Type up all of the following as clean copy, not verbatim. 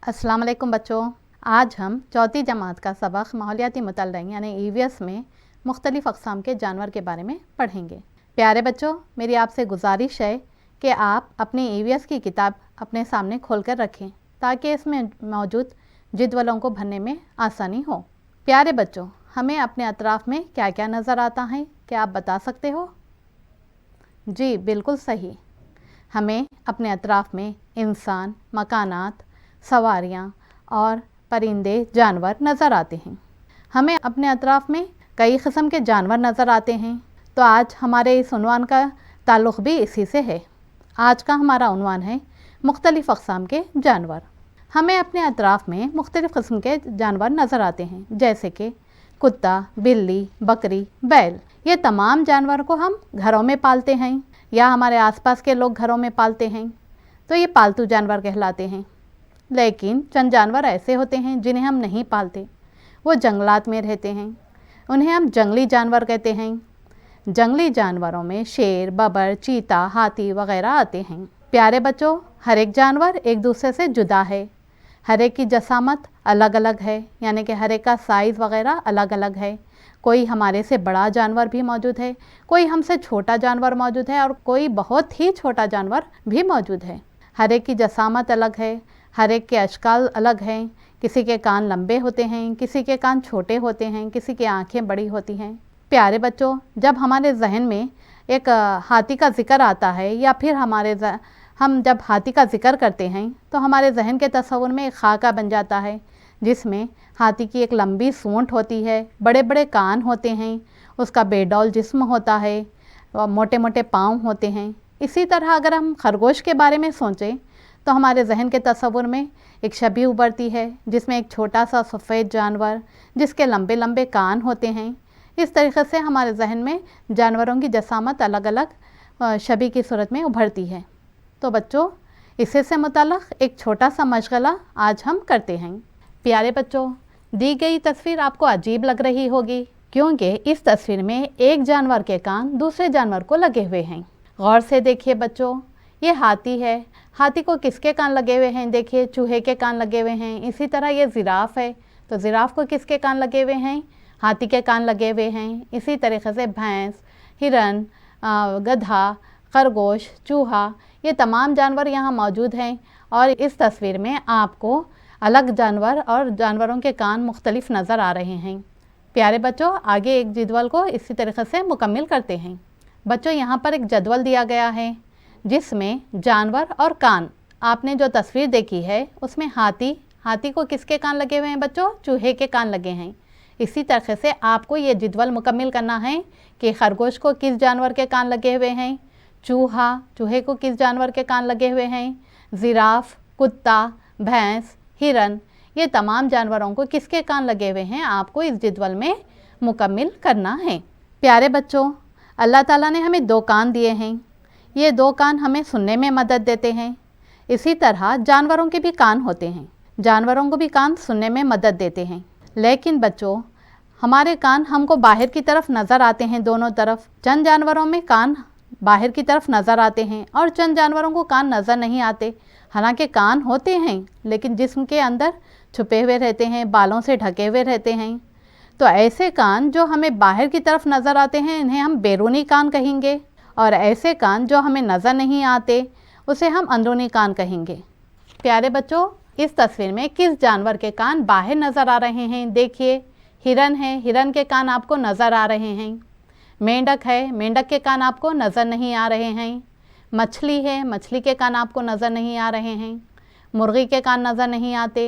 अस्सलाम वालेकुम बच्चों। आज हम चौथी जमात का सबक माहौलियाती मुतालिया यानी ईवीएस में मुख्तलिफ़ अक़साम के जानवर के बारे में पढ़ेंगे। प्यारे बच्चों, मेरी आपसे गुजारिश है कि आप अपनी ईवीएस की किताब अपने सामने खोल कर रखें ताकि इसमें मौजूद जदवलों को भरने में आसानी हो। प्यारे बच्चों, हमें अपने अतराफ़ में क्या क्या नज़र आता है, क्या आप बता सकते हो? जी बिल्कुल सही, हमें अपने अतराफ़ में इंसान, मकानात, सवारियाँ और परिंदे जानवर नज़र आते हैं। हमें अपने अतराफ़ में कई किस्म के जानवर नज़र आते हैं। तो आज हमारे इस उन्वान का ताल्लुक़ भी इसी से है। आज का हमारा उन्वान है मुख्तलिफ़ अक़साम के जानवर। हमें अपने अतराफ़ में मुख्तलिफ़ किस्म के जानवर नज़र आते हैं, जैसे कि कुत्ता, बिल्ली, बकरी, बैल। ये तमाम जानवर को हम घरों में पालते हैं या हमारे आसपास के लोग घरों में पालते हैं, तो ये पालतू जानवर कहलाते हैं। लेकिन चंद जानवर ऐसे होते हैं जिन्हें हम नहीं पालते, वो जंगलात में रहते हैं, उन्हें हम जंगली जानवर कहते हैं। जंगली जानवरों में शेर, बबर, चीता, हाथी वगैरह आते हैं। प्यारे बच्चों, हर एक जानवर एक दूसरे से जुदा है, हर एक की जसामत अलग अलग है, यानी कि हर एक का साइज़ वगैरह अलग अलग है। कोई हमारे से बड़ा जानवर भी मौजूद है, कोई हमसे छोटा जानवर मौजूद है और कोई बहुत ही छोटा जानवर भी मौजूद है। हर एक की जसामत अलग है, हर एक के अशकाल अलग हैं। किसी के कान लंबे होते हैं, किसी के कान छोटे होते हैं, किसी की आंखें बड़ी होती हैं। प्यारे बच्चों, जब हमारे जहन में एक हाथी का ज़िक्र आता है या फिर हम जब हाथी का ज़िक्र करते हैं तो हमारे जहन के तस्वुर में एक खाका बन जाता है, जिसमें हाथी की एक लंबी सूंड होती है, बड़े बड़े कान होते हैं, उसका बेडौल जिस्म होता है और मोटे मोटे पाँव होते हैं। इसी तरह अगर हम खरगोश के बारे में सोचें तो हमारे जहन के तस्वुर में एक छवि उभरती है, जिसमें एक छोटा सा सफ़ेद जानवर जिसके लंबे लंबे कान होते हैं। इस तरीक़े से हमारे जहन में जानवरों की जसामत अलग अलग छवि की सूरत में उभरती है। तो बच्चों, इसी से मुताल्लिक़ एक छोटा सा मशगला आज हम करते हैं। प्यारे बच्चों, दी गई तस्वीर आपको अजीब लग रही होगी, क्योंकि इस तस्वीर में एक जानवर के कान दूसरे जानवर को लगे हुए हैं। गौर से देखिए बच्चों, ये हाथी है। हाथी को किसके कान लगे हुए हैं? देखिए, चूहे के कान लगे हुए हैं। इसी तरह ये ज़िराफ़ है, तो ज़िराफ़ को किसके कान लगे हुए हैं? हाथी के कान लगे हुए हैं। इसी तरीक़े से भैंस, हिरन, गधा, खरगोश, चूहा, ये तमाम जानवर यहाँ मौजूद हैं और इस तस्वीर में आपको अलग जानवर और जानवरों के कान मुख्तलिफ नज़र आ रहे हैं। प्यारे बच्चों, आगे एक जदवल को इसी तरीक़े से मुकम्मिल करते हैं। बच्चों, यहाँ पर एक जदवल दिया गया है जिसमें जानवर और कान, आपने जो तस्वीर देखी है उसमें हाथी को किसके कान लगे हुए हैं बच्चों? चूहे के कान लगे हैं। इसी तरह से आपको ये जदवल मुकम्मिल करना है कि खरगोश को किस जानवर के कान लगे हुए हैं, चूहे को किस जानवर के कान लगे हुए हैं, ज़िराफ़, कुत्ता, भैंस, हिरन, ये तमाम जानवरों को किसके कान लगे हुए हैं, आपको इस जदवल में मुकम्मिल करना है। प्यारे बच्चों, अल्लाह ताला ने हमें दो कान दिए हैं। ये दो कान हमें सुनने में मदद देते हैं। इसी तरह जानवरों के भी कान होते हैं, जानवरों को भी कान सुनने में मदद देते हैं। लेकिन बच्चों, हमारे कान हमको बाहर की तरफ नज़र आते हैं, दोनों तरफ। चंद जानवरों में कान बाहर की तरफ नज़र आते हैं और चंद जानवरों को कान नज़र नहीं आते। हालांकि कान होते हैं लेकिन जिस्म के अंदर छुपे हुए रहते हैं, बालों से ढके हुए रहते हैं। तो ऐसे कान जो हमें बाहर की तरफ नज़र आते हैं इन्हें हम बैरूनी कान कहेंगे, और ऐसे कान जो हमें नज़र नहीं आते उसे हम अंदरूनी कान कहेंगे। प्यारे बच्चों, इस तस्वीर में किस जानवर के कान बाहर नज़र आ रहे हैं? देखिए, हिरन है, हिरन के कान आपको नज़र आ रहे हैं। मेंढक है, मेंढक के कान आपको नज़र नहीं आ रहे हैं। मछली है, मछली के कान आपको नज़र नहीं आ रहे हैं। मुर्गी के कान नज़र नहीं आते,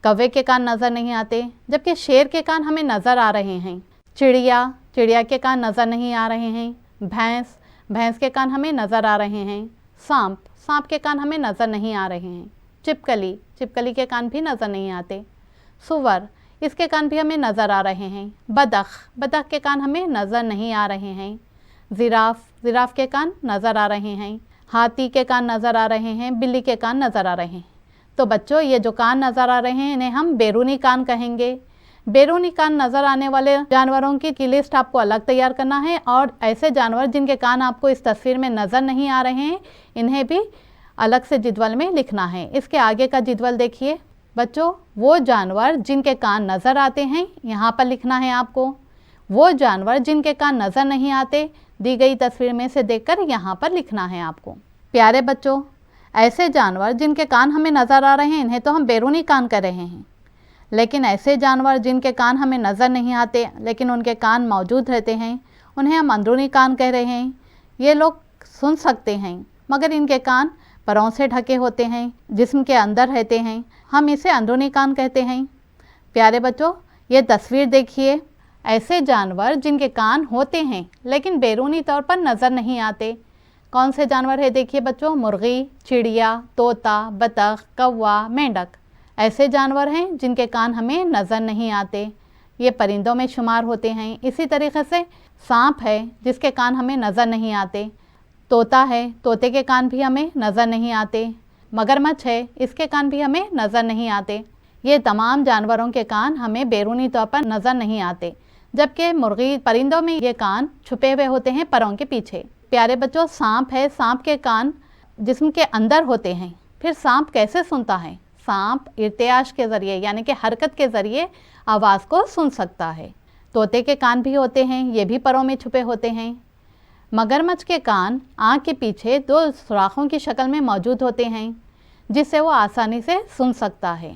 कौवे के कान नज़र नहीं आते, जबकि शेर के कान हमें नज़र आ रहे हैं। चिड़िया के कान नज़र नहीं आ रहे हैं। भैंस के कान हमें नज़र आ रहे हैं। सांप के कान हमें नज़र नहीं आ रहे हैं। छिपकली के कान भी नज़र नहीं आते। सुअर, इसके कान भी हमें नज़र आ रहे हैं। बतख के कान हमें नज़र नहीं आ रहे हैं। ज़िराफ़ के कान नज़र आ रहे हैं। हाथी के कान नज़र आ रहे हैं। बिल्ली के कान नज़र आ रहे हैं। तो बच्चों, ये जो कान नज़र आ रहे हैं इन्हें हम बैरूनी कान कहेंगे। बैरूनी कान नज़र आने वाले जानवरों की लिस्ट आपको अलग तैयार करना है, और ऐसे जानवर जिनके कान आपको इस तस्वीर में नज़र नहीं आ रहे हैं इन्हें भी अलग से जिदवल में लिखना है। इसके आगे का जिदवल देखिए बच्चों, वो जानवर जिनके कान नज़र आते हैं यहाँ पर लिखना है आपको, वो जानवर जिनके कान नज़र नहीं आते दी गई तस्वीर में से देखकर यहाँ पर लिखना है आपको। प्यारे बच्चों, ऐसे जानवर जिनके कान हमें नज़र आ रहे हैं इन्हें तो हम बैरूनी कान कह रहे हैं, लेकिन ऐसे जानवर जिनके कान हमें नज़र नहीं आते लेकिन उनके कान मौजूद रहते हैं उन्हें हम अंदरूनी कान कह रहे हैं। ये लोग सुन सकते हैं मगर इनके कान परों से ढके होते हैं, जिस्म के अंदर रहते हैं, हम इसे अंदरूनी कान कहते हैं। प्यारे बच्चों, ये तस्वीर देखिए, ऐसे जानवर जिनके कान होते हैं लेकिन बैरूनी तौर पर नज़र नहीं आते। कौन से जानवर है देखिए बच्चों, मुर्गी, चिड़िया, तोता, बतख, कौवा, मेंढक, ऐसे जानवर हैं जिनके कान हमें नज़र नहीं आते, ये परिंदों में शुमार होते हैं। इसी तरीके से सांप है जिसके कान हमें नज़र नहीं आते, तोता है, तोते के कान भी हमें नज़र नहीं आते, मगरमच्छ है, इसके कान भी हमें नज़र नहीं आते। ये तमाम जानवरों के कान हमें बैरूनी तौर पर नज़र नहीं आते, जबकि मुर्गी, परिंदों में ये कान छुपे हुए होते हैं परों के पीछे। प्यारे बच्चों, सांप है, सांप के कान जिस्म के अंदर होते हैं। फिर सांप कैसे सुनता है? सांप इर्तियाश के ज़रिए यानी कि हरकत के ज़रिए आवाज़ को सुन सकता है। तोते के कान भी होते हैं, ये भी परों में छुपे होते हैं। मगरमच्छ के कान आँख के पीछे 2 सुराखों की शक्ल में मौजूद होते हैं जिससे वो आसानी से सुन सकता है।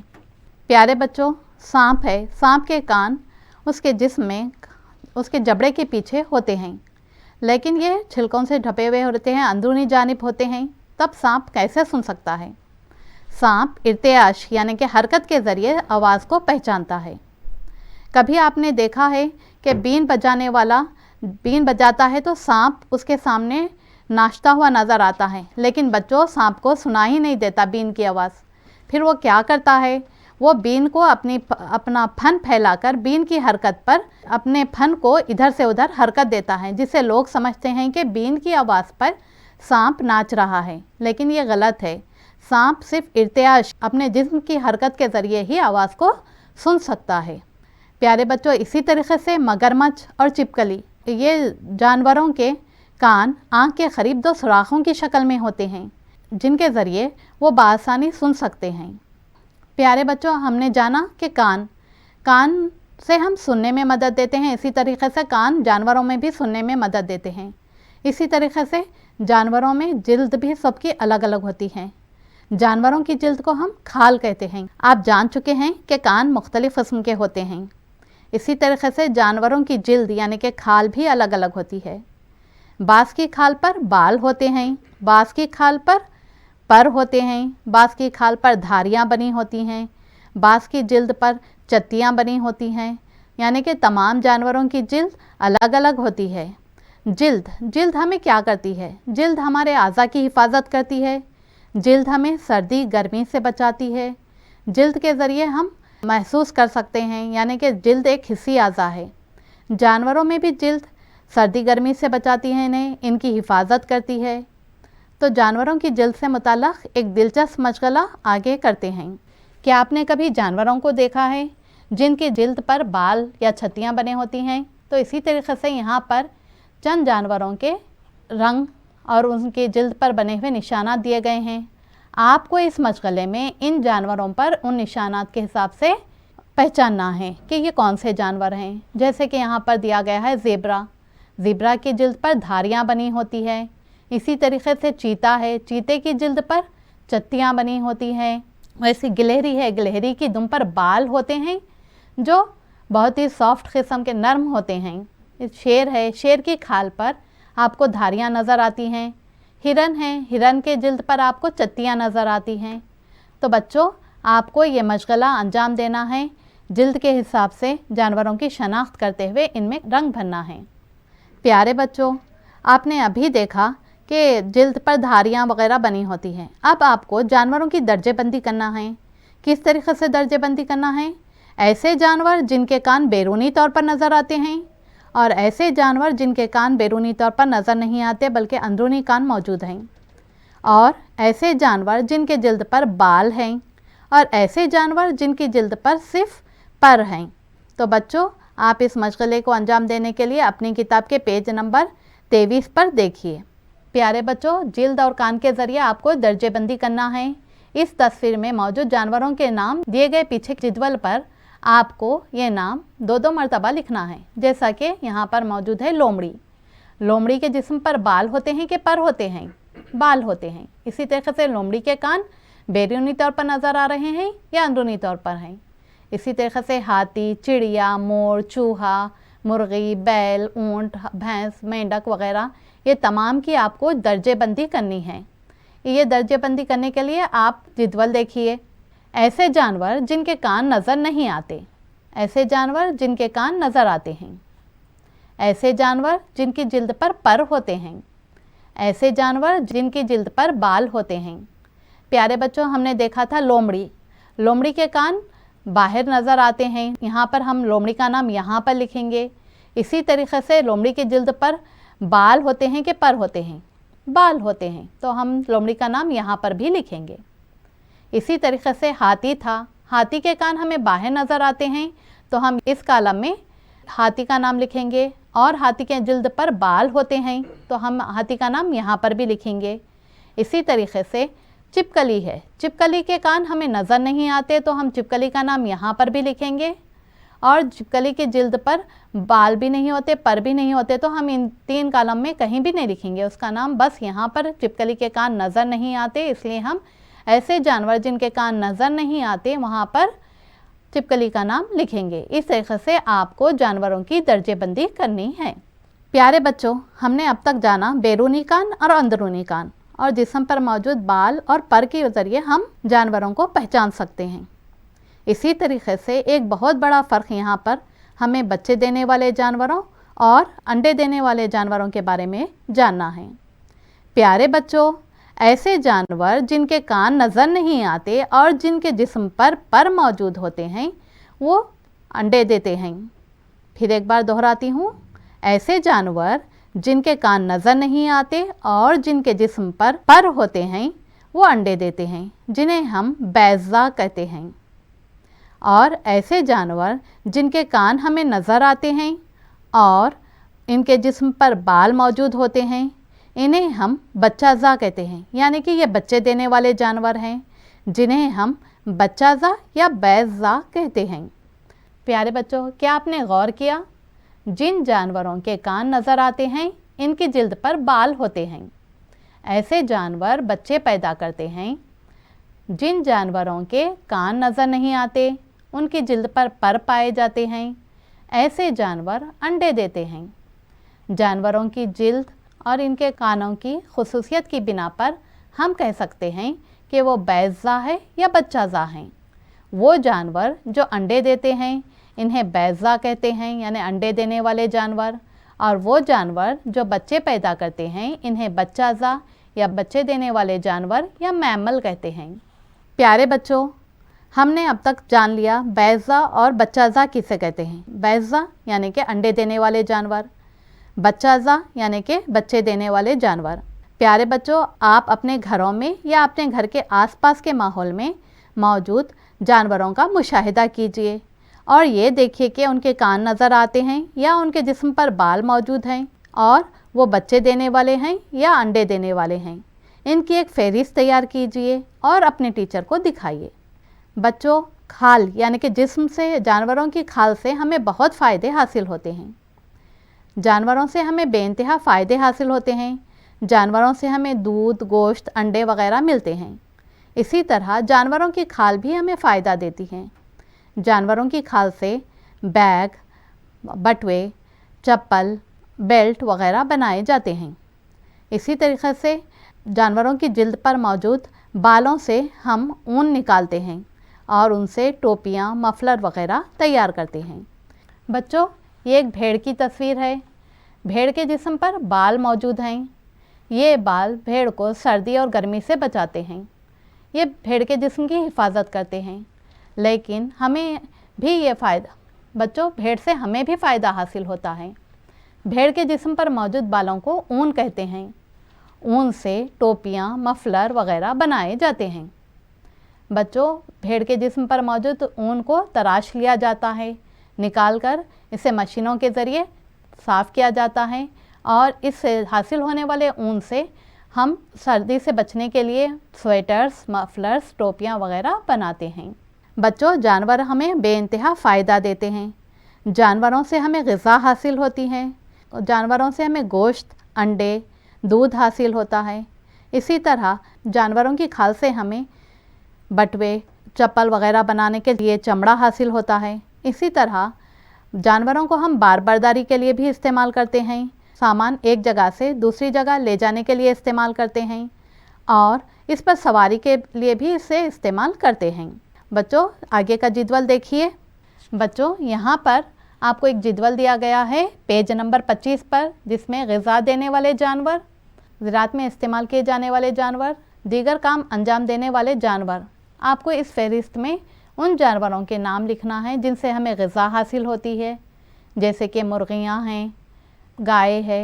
प्यारे बच्चों, सांप है, सांप के कान उसके जिस्म में उसके जबड़े के पीछे होते हैं, लेकिन ये छिलकों से ढपे हुए होते हैं, अंदरूनी जानिब होते हैं। तब सांप कैसे सुन सकता है? सांप इर्तियाश यानी कि हरकत के ज़रिए आवाज़ को पहचानता है। कभी आपने देखा है कि बीन बजाने वाला बीन बजाता है तो सांप उसके सामने नाचता हुआ नज़र आता है, लेकिन बच्चों सांप को सुना ही नहीं देता बीन की आवाज़। फिर वो क्या करता है? वो बीन को अपना फन फैलाकर बीन की हरकत पर अपने फन को इधर से उधर हरकत देता है, जिससे लोग समझते हैं कि बीन की आवाज़ पर सांप नाच रहा है, लेकिन ये गलत है। सांप सिर्फ इर्तियाश अपने जिस्म की हरकत के ज़रिए ही आवाज़ को सुन सकता है। प्यारे बच्चों, इसी तरीके से मगरमच्छ और छिपकली, ये जानवरों के कान आँख के करीब 2 सुराखों की शक्ल में होते हैं जिनके ज़रिए वो बआसानी सुन सकते हैं। प्यारे बच्चों, हमने जाना कि कान से हम सुनने में मदद देते हैं, इसी तरीके से कान जानवरों में भी सुनने में मदद देते हैं। इसी तरीके से जानवरों में जिल्द भी सबकी अलग अलग होती है। जानवरों की जिल्द को हम खाल कहते हैं। आप जान चुके हैं कि कान मुख्तलिफ़ किस्म के होते हैं। इसी तरीके से जानवरों की जिल्द यानी कि खाल भी अलग अलग होती है। बाज़ की खाल पर बाल होते हैं, बाज़ की खाल पर होते हैं, बाज़ की खाल पर धारियाँ बनी होती हैं, बाज़ की जिल्द पर चत्तियाँ बनी होती हैं, यानी कि तमाम जानवरों की जिल्द अलग अलग होती है। जिल्द हमें क्या करती है? जिल्द हमारे आज़ा की हिफाजत करती है, जिल्द हमें सर्दी गर्मी से बचाती है, जिल्द के ज़रिए हम महसूस कर सकते हैं, यानी कि जिल्द एक हिस्सी आज़ा है। जानवरों में भी जिल्द सर्दी गर्मी से बचाती है, इन्हें इनकी हिफाजत करती है। तो जानवरों की जिल्द से मुताल्लिक़ एक दिलचस्प मशगला आगे करते हैं। क्या आपने कभी जानवरों को देखा है जिनकी जिल्द पर बाल या छत्तियाँ बने होती हैं? तो इसी तरीके से यहाँ पर चंद जानवरों के रंग और उनकी जिल्द पर बने हुए निशानात दिए गए हैं। आपको इस मशगले में इन जानवरों पर उन निशानात के हिसाब से पहचानना है कि ये कौन से जानवर हैं। जैसे कि यहाँ पर दिया गया है ज़ेब्रा की जिल्द पर धारियाँ बनी होती है। इसी तरीके से चीता है, चीते की जिल्द पर चत्तियाँ बनी होती हैं। वैसे गिलहरी है, गिलहरी की दुम पर बाल होते हैं जो बहुत ही सॉफ्ट किस्म के नरम होते हैं। शेर है, शेर की खाल पर आपको धारियाँ नज़र आती हैं। हिरन है, हिरन के जिल्द पर आपको चत्तियाँ नज़र आती हैं। तो बच्चों, आपको ये मशगला अंजाम देना है, जिल्द के हिसाब से जानवरों की शनाख्त करते हुए इनमें रंग भरना है। प्यारे बच्चों, आपने अभी देखा कि जिल्द पर धारियाँ वग़ैरह बनी होती हैं। अब आपको जानवरों की दर्जेबंदी करना है। किस तरीक़े से दर्जेबंदी करना है? ऐसे जानवर जिनके कान बैरूनी तौर पर नज़र आते हैं और ऐसे जानवर जिनके कान बैरूनी तौर पर नज़र नहीं आते बल्कि अंदरूनी कान मौजूद हैं, और ऐसे जानवर जिनके जिल्द पर बाल हैं और ऐसे जानवर जिनकी जिल्द पर सिर्फ पर हैं। तो बच्चों, आप इस मशगले को अंजाम देने के लिए अपनी किताब के पेज नंबर 23 पर देखिए। प्यारे बच्चों, जिल्द और कान के ज़रिए आपको दर्जेबंदी करना है। इस तस्वीर में मौजूद जानवरों के नाम दिए गए पीछे जिदवल पर आपको ये नाम 2-2 मरतबा लिखना है। जैसा कि यहाँ पर मौजूद है लोमड़ी। लोमड़ी के जिस्म पर बाल होते हैं कि पर होते हैं? बाल होते हैं। इसी तरीके से लोमड़ी के कान बैरूनी तौर पर नज़र आ रहे हैं या अंदरूनी तौर पर हैं। इसी तरीके से हाथी, चिड़िया, मोर, चूहा, मुर्गी, बैल, ऊँट, भैंस, मेंढक वगैरह ये तमाम की आपको दर्जेबंदी करनी है। ये दर्जेबंदी करने के लिए आप जिदवल देखिए। ऐसे जानवर जिनके कान नज़र नहीं आते, ऐसे जानवर जिनके कान नज़र आते हैं, ऐसे जानवर जिनकी जिल्द पर होते हैं, ऐसे जानवर जिनकी जिल्द पर बाल होते हैं। प्यारे बच्चों, हमने देखा था लोमड़ी। लोमड़ी के कान बाहर नज़र आते हैं। यहाँ पर हम लोमड़ी का नाम यहाँ पर लिखेंगे। इसी तरीके से लोमड़ी की जिल्द पर बाल होते हैं कि पर होते हैं? बाल होते हैं, तो हम लोमड़ी का नाम यहाँ पर भी लिखेंगे। इसी तरीके से हाथी था। हाथी के कान हमें बाहर नज़र आते हैं, तो हम इस कॉलम में हाथी का नाम लिखेंगे। और हाथी के जिल्द पर बाल होते हैं, तो हम हाथी का नाम यहाँ पर भी लिखेंगे। इसी तरीके से छिपकली है। छिपकली के कान हमें नज़र नहीं आते, तो हम छिपकली का नाम यहाँ पर भी लिखेंगे। और छिपकली की जिल्द पर बाल भी नहीं होते, पर भी नहीं होते, तो हम इन 3 कॉलम में कहीं भी नहीं लिखेंगे उसका नाम। बस यहाँ पर छिपकली के कान नज़र नहीं आते, इसलिए हम ऐसे जानवर जिनके कान नज़र नहीं आते वहाँ पर छिपकली का नाम लिखेंगे। इस तरीके से आपको जानवरों की दर्जेबंदी करनी है। प्यारे बच्चों, हमने अब तक जाना बैरूनी कान और अंदरूनी कान, और जिस्म पर मौजूद बाल और पर के ज़रिए हम जानवरों को पहचान सकते हैं। इसी तरीके से एक बहुत बड़ा फ़र्क यहाँ पर हमें बच्चे देने वाले जानवरों और अंडे देने वाले जानवरों के बारे में जानना है। प्यारे बच्चों, ऐसे जानवर जिनके कान नज़र नहीं आते और जिनके जिस्म पर मौजूद होते हैं वो अंडे देते हैं। फिर एक बार दोहराती हूँ, ऐसे जानवर जिनके कान नज़र नहीं आते और जिनके जिस्म पर होते हैं वो अंडे देते हैं, जिन्हें हम बैज़ा कहते हैं। और ऐसे जानवर जिनके कान हमें नज़र आते हैं और इनके जिस्म पर बाल मौजूद होते हैं, इन्हें हम बच्चाज़ा कहते हैं। यानी कि ये बच्चे देने वाले जानवर हैं, जिन्हें हम बच्चाज़ा या बैज़ा कहते हैं। प्यारे बच्चों, क्या आपने गौर किया? जिन जानवरों के कान नज़र आते हैं इनकी जिल्द पर बाल होते हैं। ऐसे जानवर बच्चे पैदा करते हैं। जिन जानवरों के कान नज़र नहीं आते उनकी जिल्द पर पाए जाते हैं, ऐसे जानवर अंडे देते हैं। जानवरों की जिल्द और इनके कानों की खुसूसियत की बिना पर हम कह सकते हैं कि वो बैज़ा है या बच्चाज़ा हैं। वो जानवर जो अंडे देते हैं इन्हें बैज़ा कहते हैं, यानी अंडे देने वाले जानवर। और वो जानवर जो बच्चे पैदा करते हैं इन्हें बच्चाज़ा या बच्चे देने वाले जानवर या मैमल कहते हैं। प्यारे बच्चों, हमने अब तक जान लिया बैज़ा और बच्चाज़ा किसे कहते हैं। बैज़ा यानी कि अंडे देने वाले जानवर, बच्चाज़ा यानी कि बच्चे देने वाले जानवर। प्यारे बच्चों, आप अपने घरों में या अपने घर के आसपास के माहौल में मौजूद जानवरों का मुशाहिदा कीजिए और ये देखिए कि उनके कान नज़र आते हैं या उनके जिस्म पर बाल मौजूद हैं और वो बच्चे देने वाले हैं या अंडे देने वाले हैं। इनकी एक फहरिस्त तैयार कीजिए और अपने टीचर को दिखाइए। बच्चों, खाल यानी कि जिस्म से, जानवरों की खाल से हमें बहुत फ़ायदे हासिल होते हैं। जानवरों से हमें बेइंतहा फ़ायदे हासिल होते हैं। जानवरों से हमें दूध, गोश्त, अंडे वगैरह मिलते हैं। इसी तरह जानवरों की खाल भी हमें फ़ायदा देती हैं। जानवरों की खाल से बैग, बटुए, चप्पल, बेल्ट वगैरह बनाए जाते हैं। इसी तरीके से जानवरों की जिल्द पर मौजूद बालों से हम ऊन निकालते हैं और उनसे टोपियाँ, मफलर वगैरह तैयार करते हैं। बच्चों, ये एक भेड़ की तस्वीर है। भेड़ के जिस्म पर बाल मौजूद हैं। ये बाल भेड़ को सर्दी और गर्मी से बचाते हैं। ये भेड़ के जिस्म की हिफाजत करते हैं। लेकिन हमें भी ये फ़ायदा, बच्चों, भेड़ से हमें भी फ़ायदा हासिल होता है। भेड़ के जिस्म पर मौजूद बालों को ऊन कहते हैं। ऊन से टोपियाँ, मफलर वगैरह बनाए जाते हैं। बच्चों, भेड़ के जिस्म पर मौजूद ऊन को तराश लिया जाता है, निकालकर इसे मशीनों के ज़रिए साफ़ किया जाता है और इससे हासिल होने वाले ऊन से ہم سردی سے بچنے کے لیے سویٹرز، مفلرز، ٹوپیاں وغیرہ بناتے ہیں۔ بچوں، جانور ہمیں بے انتہا فائدہ دیتے ہیں۔ جانوروں سے ہمیں غذا حاصل ہوتی ہے، جانوروں سے ہمیں گوشت، انڈے، دودھ حاصل ہوتا ہے۔ اسی طرح جانوروں کی کھال سے ہمیں بٹوے، چپل وغیرہ بنانے کے لیے چمڑا حاصل ہوتا ہے۔ اسی طرح جانوروں کو ہم بار برداری کے لیے بھی استعمال کرتے ہیں، سامان ایک جگہ سے دوسری جگہ لے جانے کے لیے استعمال کرتے ہیں، اور اس پر سواری کے لیے بھی اسے استعمال کرتے ہیں۔ بچوں، آگے کا جدول دیکھیے۔ بچوں، یہاں پر آپ کو ایک جدول دیا گیا ہے پیج نمبر 25 پر، جس میں غذا دینے والے جانور، زراعت میں استعمال کیے جانے والے جانور، دیگر کام انجام دینے والے جانور۔ آپ کو اس فہرست میں ان جانوروں کے نام لکھنا ہے جن سے ہمیں غذا حاصل ہوتی ہے، جیسے کہ مرغیاں ہیں، گائے ہے۔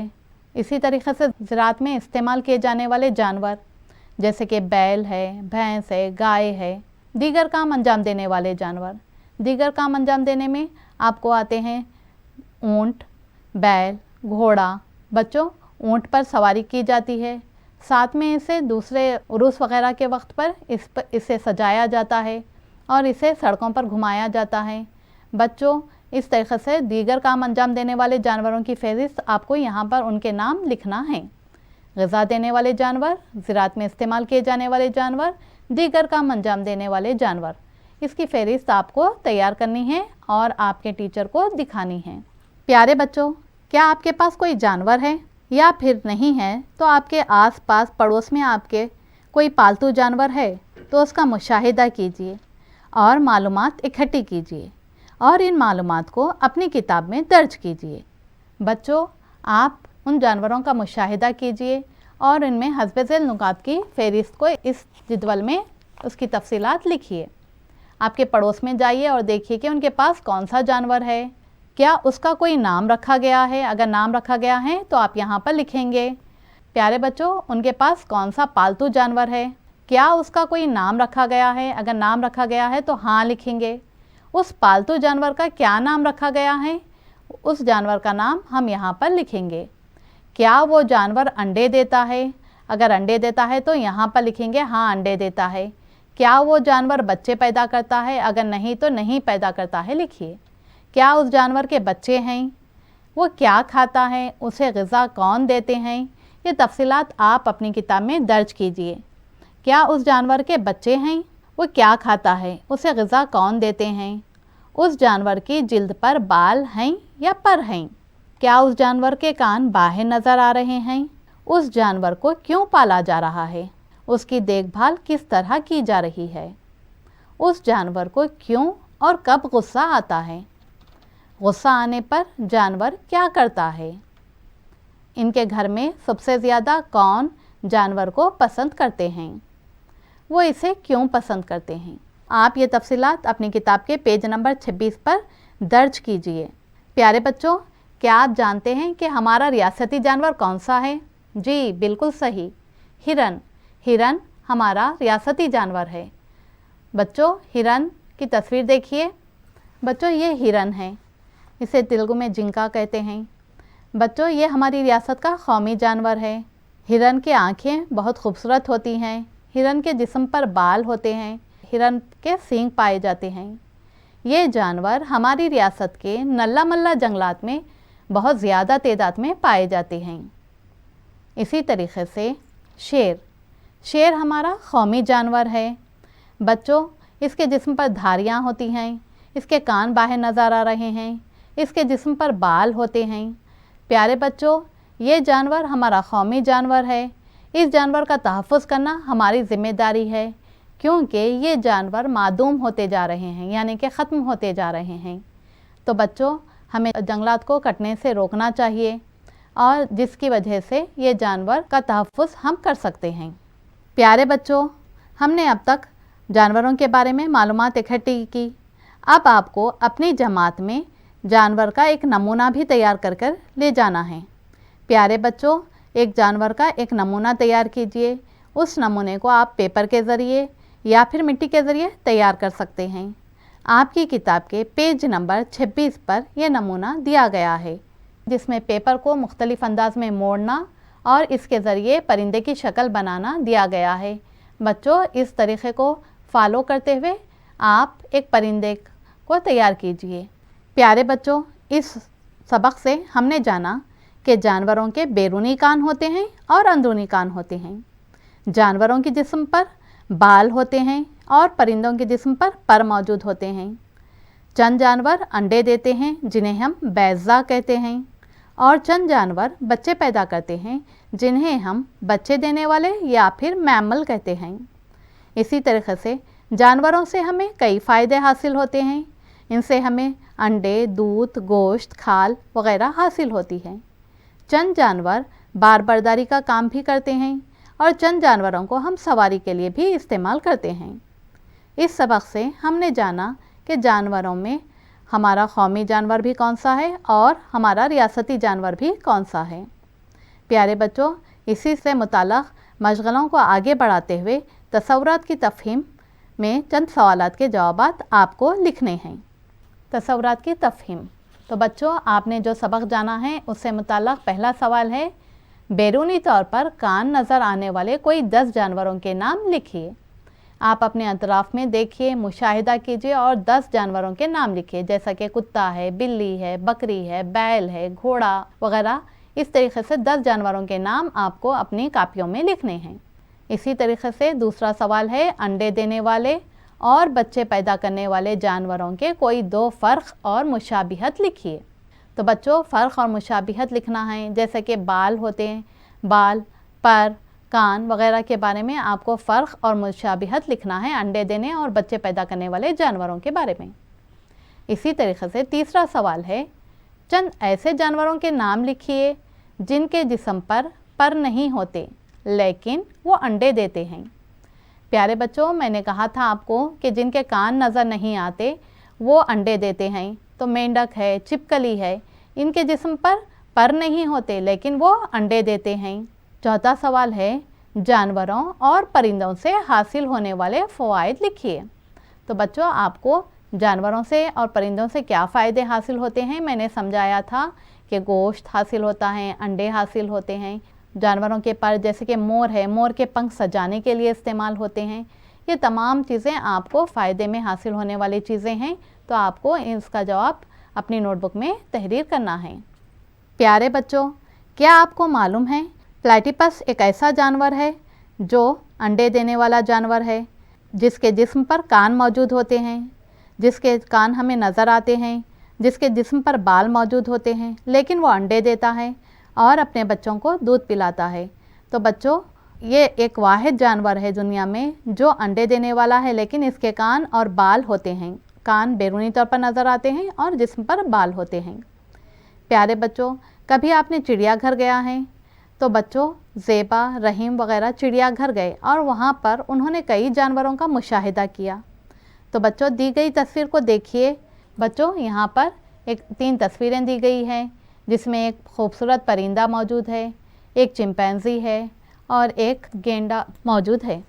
اسی طریقے سے زراعت میں استعمال کیے جانے والے جانور جیسے کہ بیل ہے، بھینس ہے، گائے ہے۔ دیگر کام انجام دینے والے جانور، دیگر کام انجام دینے میں آپ کو آتے ہیں اونٹ، بیل، گھوڑا۔ بچوں، اونٹ پر سواری کی جاتی ہے، ساتھ میں اسے دوسرے عرس وغیرہ کے وقت پر اسے سجایا جاتا ہے اور اسے سڑکوں پر گھمایا جاتا ہے۔ بچوں، اس طریقے سے دیگر کام انجام دینے والے جانوروں کی فہرست آپ کو یہاں پر ان کے نام لکھنا ہے۔ غذا دینے والے جانور، زراعت میں استعمال کیے جانے والے جانور، دیگر کام انجام دینے والے جانور۔ اس کی فہرست آپ کو تیار کرنی ہے اور آپ کے ٹیچر کو دکھانی ہے۔ پیارے بچوں، کیا آپ کے پاس کوئی جانور ہے یا پھر نہیں ہے تو آپ کے آس پاس پڑوس میں آپ کے کوئی پالتو جانور ہے تو اس کا مشاہدہ کیجیے اور معلومات اکٹھی کیجیے اور ان معلومات کو اپنی کتاب میں درج کیجیے۔ بچوں، آپ ان جانوروں کا مشاہدہ کیجیے اور ان میں حسب ذیل نکات کی فہرست کو اس جدول میں اس کی تفصیلات لکھیے۔ آپ کے پڑوس میں جائیے اور دیکھیے کہ ان کے پاس کون سا جانور ہے، کیا اس کا کوئی نام رکھا گیا ہے۔ اگر نام رکھا گیا ہے تو آپ یہاں پر لکھیں گے۔ پیارے بچوں، ان کے پاس کون سا پالتو جانور ہے، کیا اس کا کوئی نام رکھا گیا ہے۔ اگر نام رکھا گیا ہے تو ہاں لکھیں گے۔ اس پالتو جانور کا کیا نام رکھا گیا ہے، اس جانور کا نام ہم یہاں پر لکھیں گے۔ کیا وہ جانور انڈے دیتا ہے، اگر انڈے دیتا ہے تو یہاں پر لکھیں گے ہاں انڈے دیتا ہے۔ کیا وہ جانور بچے پیدا کرتا ہے، اگر نہیں تو نہیں پیدا کرتا ہے لکھیے۔ کیا اس جانور کے بچے ہیں، وہ کیا کھاتا ہے، اسے غذا کون دیتے ہیں، یہ تفصیلات آپ اپنی کتاب میں درج کیجیے۔ کیا اس جانور کے بچے ہیں، وہ کیا کھاتا ہے، اسے غذا کون دیتے ہیں، اس جانور کی جلد پر بال ہیں یا پر ہیں، کیا اس جانور کے کان باہر نظر آ رہے ہیں، اس جانور کو کیوں پالا جا رہا ہے، اس کی دیکھ بھال کس طرح کی جا رہی ہے، اس جانور کو کیوں اور کب غصہ آتا ہے، غصہ آنے پر جانور کیا کرتا ہے، ان کے گھر میں سب سے زیادہ کون جانور کو پسند کرتے ہیں، وہ اسے کیوں پسند کرتے ہیں۔ آپ یہ تفصیلات اپنی کتاب کے پیج نمبر 26 پر درج کیجئے۔ پیارے بچوں، کیا آپ جانتے ہیں کہ ہمارا ریاستی جانور کون سا ہے؟ جی بالکل صحیح، ہرن۔ ہرن ہمارا ریاستی جانور ہے۔ بچوں، ہرن کی تصویر دیکھیے۔ بچوں، یہ ہرن ہے، اسے تیلگو میں جنکا کہتے ہیں۔ بچوں، یہ ہماری ریاست کا قومی جانور ہے۔ ہرن کی آنکھیں بہت خوبصورت ہوتی ہیں، ہرن کے جسم پر بال ہوتے ہیں، ہرن کے سینگ پائے جاتے ہیں۔ یہ جانور ہماری ریاست کے نلا ملا جنگلات میں بہت زیادہ تعداد میں پائے جاتے ہیں۔ اسی طریقے سے شیر۔ شیر ہمارا قومی جانور ہے۔ بچوں، اس کے جسم پر دھاریاں ہوتی ہیں، اس کے کان باہر نظر آ رہے ہیں، اس کے جسم پر بال ہوتے ہیں۔ پیارے بچوں، یہ جانور ہمارا قومی جانور ہے۔ اس جانور کا تحفظ کرنا ہماری ذمہ داری ہے، کیونکہ یہ جانور معدوم ہوتے جا رہے ہیں، یعنی کہ ختم ہوتے جا رہے ہیں۔ تو بچوں، ہمیں جنگلات کو کٹنے سے روکنا چاہیے، اور جس کی وجہ سے یہ جانور کا تحفظ ہم کر سکتے ہیں۔ پیارے بچوں، ہم نے اب تک جانوروں کے بارے میں معلومات اکٹھی کی۔ اب آپ کو اپنی جماعت میں جانور کا ایک نمونہ بھی تیار کر کر لے جانا ہے۔ پیارے بچوں، ایک جانور کا ایک نمونہ تیار کیجئے۔ اس نمونے کو آپ پیپر کے ذریعے یا پھر مٹی کے ذریعے تیار کر سکتے ہیں۔ آپ کی کتاب کے پیج نمبر 26 پر یہ نمونہ دیا گیا ہے، جس میں پیپر کو مختلف انداز میں موڑنا اور اس کے ذریعے پرندے کی شکل بنانا دیا گیا ہے۔ بچوں اس طریقے کو فالو کرتے ہوئے آپ ایک پرندے کو تیار کیجیے۔ پیارے بچوں، اس سبق سے ہم نے جانا کہ جانوروں کے بیرونی کان ہوتے ہیں اور اندرونی کان ہوتے ہیں۔ جانوروں کے جسم پر بال ہوتے ہیں اور پرندوں کے جسم پر پر موجود ہوتے ہیں۔ چند جانور انڈے دیتے ہیں جنہیں ہم بیضہ کہتے ہیں، اور چند جانور بچے پیدا کرتے ہیں جنہیں ہم بچے دینے والے یا پھر میمل کہتے ہیں۔ اسی طریقے سے جانوروں سے ہمیں کئی فائدے حاصل ہوتے ہیں۔ ان سے ہمیں انڈے، دودھ، گوشت، کھال وغیرہ حاصل ہوتی ہے۔ چند جانور بار برداری کا کام بھی کرتے ہیں اور چند جانوروں کو ہم سواری کے لیے بھی استعمال کرتے ہیں۔ اس سبق سے ہم نے جانا کہ جانوروں میں ہمارا قومی جانور بھی کون سا ہے اور ہمارا ریاستی جانور بھی کون سا ہے۔ پیارے بچوں، اسی سے متعلق مشغلوں کو آگے بڑھاتے ہوئے تصورات کی تفہیم میں چند سوالات کے جوابات آپ کو لکھنے ہیں۔ تصورات کی تفہیم۔ تو بچوں، آپ نے جو سبق جانا ہے اس سے متعلق پہلا سوال ہے، بیرونی طور پر کان نظر آنے والے کوئی 10 جانوروں کے نام لکھیے۔ آپ اپنے اطراف میں دیکھیے، مشاہدہ کیجیے اور 10 جانوروں کے نام لکھیے، جیسا کہ کتا ہے، بلی ہے، بکری ہے، بیل ہے، گھوڑا وغیرہ۔ اس طریقے سے 10 جانوروں کے نام آپ کو اپنی کاپیوں میں لکھنے ہیں۔ اسی طریقے سے دوسرا سوال ہے، انڈے دینے والے اور بچے پیدا کرنے والے جانوروں کے کوئی 2 فرق اور مشابہت لکھیے۔ تو بچوں، فرق اور مشابہت لکھنا ہے، جیسے کہ بال ہوتے ہیں، بال، پر، کان وغیرہ کے بارے میں آپ کو فرق اور مشابہت لکھنا ہے انڈے دینے اور بچے پیدا کرنے والے جانوروں کے بارے میں۔ اسی طریقے سے تیسرا سوال ہے، چند ایسے جانوروں کے نام لکھیے جن کے جسم پر نہیں ہوتے لیکن وہ انڈے دیتے ہیں۔ پیارے بچوں، میں نے کہا تھا آپ کو کہ جن کے کان نظر نہیں آتے وہ انڈے دیتے ہیں، تو مینڈک ہے، چھپکلی ہے، ان کے جسم پر نہیں ہوتے لیکن وہ انڈے دیتے ہیں۔ چوتھا سوال ہے، جانوروں اور پرندوں سے حاصل ہونے والے فوائد لکھیے۔ تو بچوں، آپ کو جانوروں سے اور پرندوں سے کیا فائدے حاصل ہوتے ہیں میں نے سمجھایا تھا کہ گوشت حاصل ہوتا ہے، انڈے حاصل ہوتے ہیں، جانوروں کے پر جیسے کہ مور ہے، مور کے پنکھ سجانے کے لیے استعمال ہوتے ہیں۔ یہ تمام چیزیں آپ کو فائدے میں حاصل ہونے والی چیزیں ہیں، تو آپ کو اس کا جواب اپنی نوٹ بک میں تحریر کرنا ہے۔ پیارے بچوں، کیا آپ کو معلوم ہے پلیٹیپس ایک ایسا جانور ہے جو انڈے دینے والا جانور ہے، جس کے جسم پر کان موجود ہوتے ہیں، جس کے کان ہمیں نظر آتے ہیں، جس کے جسم پر بال موجود ہوتے ہیں، لیکن وہ انڈے دیتا ہے اور اپنے بچوں کو دودھ پلاتا ہے۔ تو بچوں، یہ ایک واحد جانور ہے دنیا میں جو انڈے دینے والا ہے، لیکن اس کے کان اور بال ہوتے ہیں۔ کان بیرونی طور پر نظر آتے ہیں اور جسم پر بال ہوتے ہیں۔ پیارے بچوں، کبھی آپ نے چڑیا گھر گیا ہے تو بچوں زیبا، رحیم وغیرہ چڑیا گھر گئے اور وہاں پر انہوں نے کئی جانوروں کا مشاہدہ کیا۔ تو بچوں، دی گئی تصویر کو دیکھیے۔ بچوں، یہاں پر 3 تصویریں دی گئی ہیں، جس میں ایک خوبصورت پرندہ موجود ہے، ایک چمپینزی ہے اور ایک گینڈا موجود ہے۔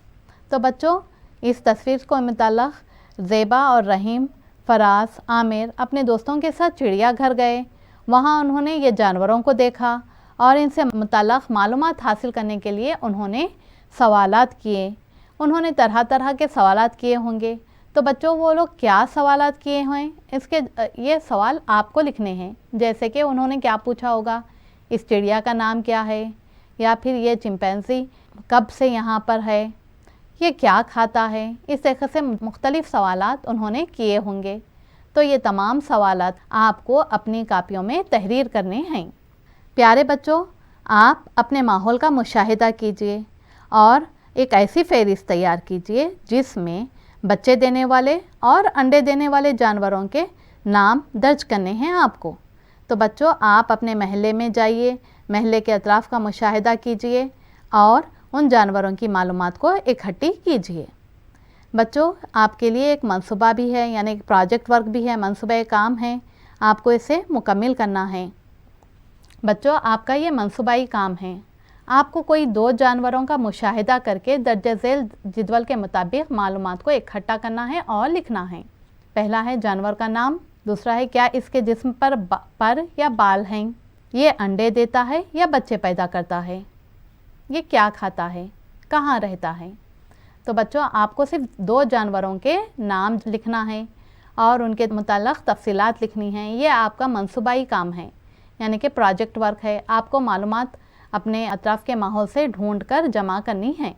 تو بچوں، اس تصویر کو متعلق زیبا اور رحیم، فراز، عامر اپنے دوستوں کے ساتھ چڑیا گھر گئے۔ وہاں انہوں نے یہ جانوروں کو دیکھا اور ان سے متعلق معلومات حاصل کرنے کے لیے انہوں نے سوالات کیے۔ انہوں نے طرح طرح کے سوالات کیے ہوں گے۔ تو بچوں، وہ لوگ کیا سوالات کیے ہیں، یہ سوال آپ کو لکھنے ہیں۔ جیسے کہ انہوں نے کیا پوچھا ہوگا، اس چڑیا کا نام کیا ہے، یا پھر یہ چمپینزی کب سے یہاں پر ہے، یہ کیا کھاتا ہے۔ اس طریقے سے مختلف سوالات انہوں نے کیے ہوں گے۔ تو یہ تمام سوالات آپ کو اپنی کاپیوں میں تحریر کرنے ہیں۔ پیارے بچوں، آپ اپنے ماحول کا مشاہدہ کیجیے اور ایک ایسی فہرست تیار کیجیے جس میں بچے دینے والے اور انڈے دینے والے جانوروں کے نام درج کرنے ہیں آپ کو۔ تو بچوں، آپ اپنے محلے میں جائیے، محلے کے اطراف کا مشاہدہ کیجیے اور ان جانوروں کی معلومات کو اکٹھی کیجیے۔ بچوں، آپ کے لیے ایک منصوبہ بھی ہے، یعنی ایک پروجیکٹ ورک بھی ہے، منصوبہ کام ہے، آپ کو اسے مکمل کرنا ہے۔ بچوں، آپ کا یہ منصوبائی کام ہے۔ آپ کو کوئی 2 جانوروں کا مشاہدہ کر کے درج ذیل جدول کے مطابق معلومات کو اکٹھا کرنا ہے اور لکھنا ہے۔ پہلا ہے جانور کا نام، دوسرا ہے کیا اس کے جسم پر یا بال ہیں، یہ انڈے دیتا ہے یا بچے پیدا کرتا ہے، ये क्या खाता है, कहाँ रहता है। तो बच्चों आपको सिर्फ 2 जानवरों के नाम लिखना है और उनके मुताल्लिक़ तफ़सीलात लिखनी हैं। ये आपका मनसूबाई काम है, यानी कि प्रोजेक्ट वर्क है। आपको मालूमात अपने अतराफ़ के माहौल से ढूंढ कर जमा करनी है।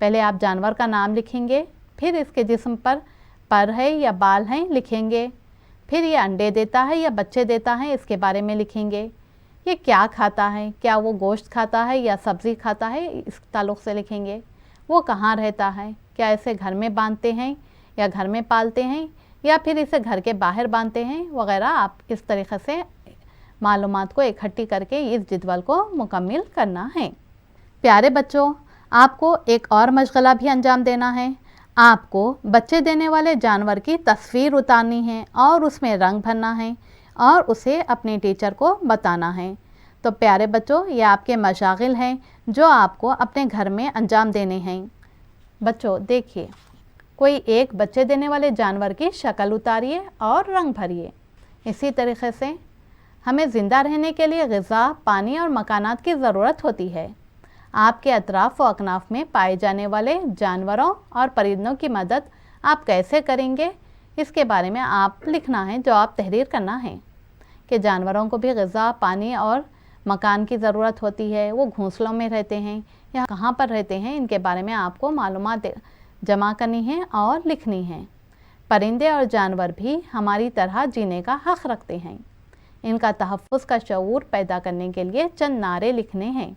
पहले आप जानवर का नाम लिखेंगे, फिर इसके जिस्म पर है या बाल हैं लिखेंगे, फिर ये अंडे देता है या बच्चे देता है इसके बारे में लिखेंगे। ये क्या खाता है, क्या वो गोश्त खाता है या सब्ज़ी खाता है, इस ताल्लुक़ से लिखेंगे। वो कहाँ रहता है, क्या इसे घर में बांधते हैं या घर में पालते हैं या फिर इसे घर के बाहर बांधते हैं वगैरह। आप इस तरीक़े से मालूमात को इकट्ठी करके इस जदवल को मुकम्मिल करना है। प्यारे बच्चों, आपको एक और मशगला भी अंजाम देना है। आपको बच्चे देने वाले जानवर की तस्वीर उतारनी है और उसमें रंग भरना है और उसे अपने टीचर को बताना है। तो प्यारे बच्चों, ये आपके मशागिल हैं जो आपको अपने घर में अंजाम देने हैं। बच्चों देखिए, कोई एक बच्चे देने वाले जानवर की शक्ल उतारिए और रंग भरिए। इसी तरीक़े से हमें ज़िंदा रहने के लिए ग़िज़ा, पानी और मकानात की ज़रूरत होती है। आपके अतराफ़ व अकनाफ़ में पाए जाने वाले जानवरों और परिंदों की मदद आप कैसे करेंगे, इसके बारे में आप लिखना है। जवाब तहरीर करना है कि जानवरों को भी ग़िज़ा, पानी और मकान की ज़रूरत होती है। वो घोंसलों में रहते हैं या कहाँ पर रहते हैं, इनके बारे में आपको मालूमात जमा करनी है और लिखनी है। परिंदे और जानवर भी हमारी तरह जीने का हक़ रखते हैं। इनका तहफ़्फ़ुज़ का शऊर पैदा करने के लिए चंद नारे लिखने हैं।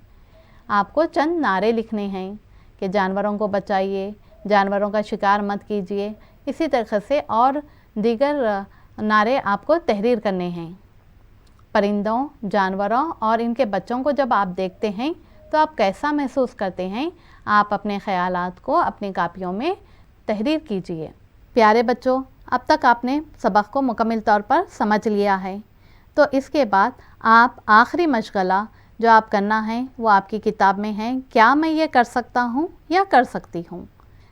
आपको चंद नारे लिखने हैं कि जानवरों को बचाइए, जानवरों का शिकार मत कीजिए। इसी तरीक़े से और दीगर नारे आपको तहरीर करने हैं। परिंदों, जानवरों और इनके बच्चों को जब आप देखते हैं तो आप कैसा महसूस करते हैं, आप अपने ख़यालात को अपनी कापियों में तहरीर कीजिए। प्यारे बच्चों, अब तक आपने सबक को मुकम्मल तौर पर समझ लिया है। तो इसके बाद आप आखिरी मशगला जो आप करना है वो आपकी किताब में है। क्या मैं ये कर सकता हूँ या कर सकती हूँ।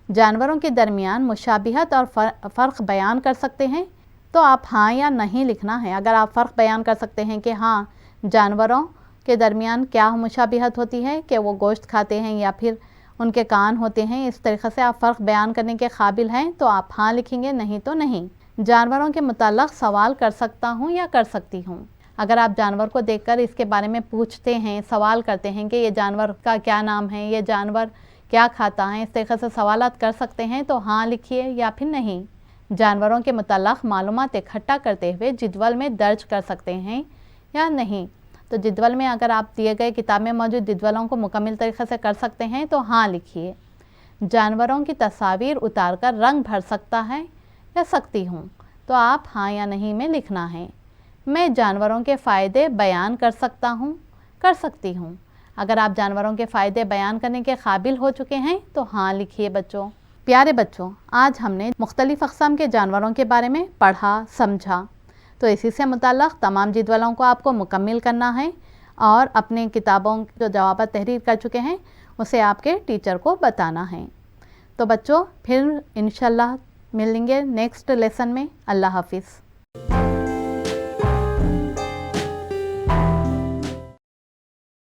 जानवरों के दरमियान मुशाबिहत और फ़र्क बयान कर सकते हैं तो आप हाँ या नहीं लिखना है। अगर आप फ़र्क बयान कर सकते हैं कि हाँ, जानवरों के दरमियान क्या मुशाबिहत होती है कि वो गोश्त खाते हैं या फिर उनके कान होते हैं, इस तरीक़े से आप फ़र्क बयान करने के काबिल हैं तो आप हाँ लिखेंगे, नहीं तो नहीं। जानवरों के मुताल्लिक़ सवाल कर सकता हूँ या कर सकती हूँ। अगर आप जानवर को देखकर इसके बारे में पूछते हैं, सवाल करते हैं कि ये जानवर का क्या नाम है, ये जानवर क्या खाता है, इस तरीक़े से सवालात कर सकते हैं तो हाँ लिखिए या फिर नहीं। जानवरों के मुताल्लिक़ मालूमात इकट्ठा करते हुए जदवल में दर्ज कर सकते हैं या नहीं। तो जदवल में अगर आप दिए गए किताब में मौजूद जदवलों को मुकम्मल तरीक़े से कर सकते हैं तो हाँ लिखिए। जानवरों की तस्वीर उतार कर रंग भर सकता है या सकती हूँ, तो आप हाँ या नहीं में लिखना है। मैं जानवरों के फ़ायदे बयान कर सकता हूँ, कर सकती हूँ। अगर आप जानवरों के फ़ायदे बयान करने के काबिल हो चुके हैं तो हाँ लिखिए। बच्चों, प्यारे बच्चों, आज हमने मुख्तलिफ़ अक़साम के जानवरों के बारे में पढ़ा, समझा। तो इसी से मुताल्लिक़ तमाम जदवलों को आपको मुकम्मिल करना है और अपनी किताबों जो जवाब तहरीर कर चुके हैं उसे आपके टीचर को बताना है। तो बच्चों, फिर इंशाअल्लाह मिलेंगे नेक्स्ट लेसन में। अल्लाह हाफ़िज़।